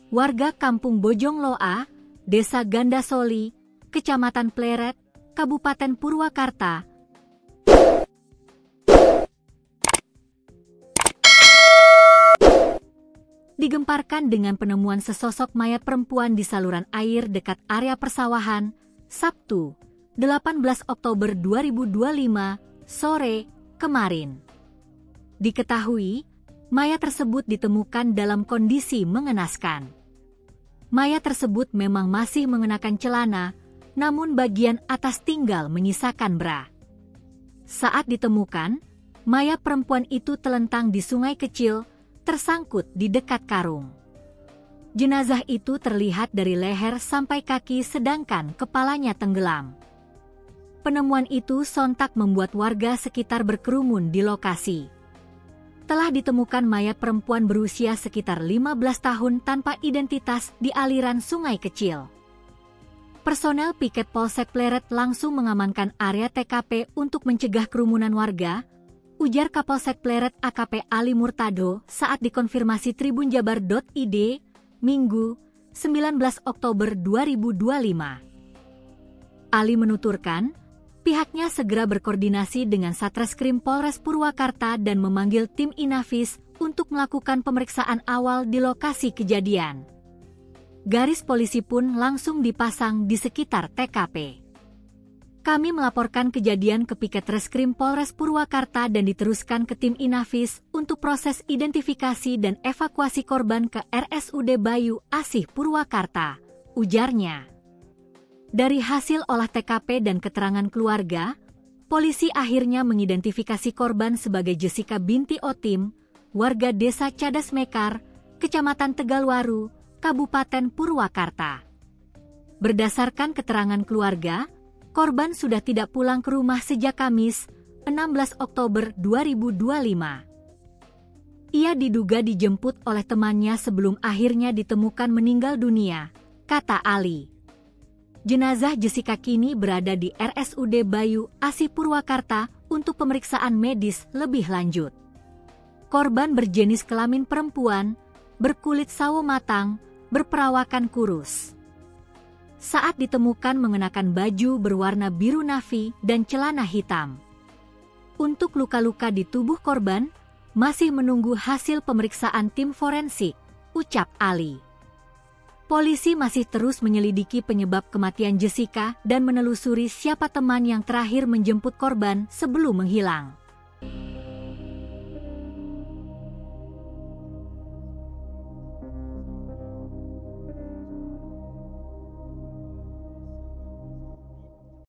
warga Kampung Bojongloa, Desa Gandasoli, Kecamatan Pleret, Kabupaten Purwakarta, digemparkan dengan penemuan sesosok mayat perempuan di saluran air dekat area persawahan, Sabtu, 18 Oktober 2025, sore, kemarin. Diketahui, mayat tersebut ditemukan dalam kondisi mengenaskan. Mayat tersebut memang masih mengenakan celana, namun bagian atas tinggal menyisakan bra. Saat ditemukan, mayat perempuan itu telentang di sungai kecil, tersangkut di dekat karung. Jenazah itu terlihat dari leher sampai kaki sedangkan kepalanya tenggelam. Penemuan itu sontak membuat warga sekitar berkerumun di lokasi. Telah ditemukan mayat perempuan berusia sekitar 15 tahun tanpa identitas di aliran sungai kecil. Personel piket Polsek Pleret langsung mengamankan area TKP untuk mencegah kerumunan warga, ujar Kapolsek Pleret AKP Ali Murtado saat dikonfirmasi tribunjabar.id, Minggu, 19 Oktober 2025. Ali menuturkan, pihaknya segera berkoordinasi dengan Satreskrim Polres Purwakarta dan memanggil tim Inafis untuk melakukan pemeriksaan awal di lokasi kejadian. Garis polisi pun langsung dipasang di sekitar TKP. Kami melaporkan kejadian ke Piket Reskrim Polres Purwakarta dan diteruskan ke tim Inafis untuk proses identifikasi dan evakuasi korban ke RSUD Bayu Asih Purwakarta, ujarnya. Dari hasil olah TKP dan keterangan keluarga, polisi akhirnya mengidentifikasi korban sebagai Jessica binti Otim, warga Desa Cadas Mekar, Kecamatan Tegalwaru, Kabupaten Purwakarta. Berdasarkan keterangan keluarga, korban sudah tidak pulang ke rumah sejak Kamis, 16 Oktober 2025. Ia diduga dijemput oleh temannya sebelum akhirnya ditemukan meninggal dunia, kata Ali. Jenazah Jessica kini berada di RSUD Bayu Asih Purwakarta untuk pemeriksaan medis lebih lanjut. Korban berjenis kelamin perempuan, berkulit sawo matang, berperawakan kurus. Saat ditemukan mengenakan baju berwarna biru navy dan celana hitam. Untuk luka-luka di tubuh korban, masih menunggu hasil pemeriksaan tim forensik, ucap Ali. Polisi masih terus menyelidiki penyebab kematian Jessica dan menelusuri siapa teman yang terakhir menjemput korban sebelum menghilang.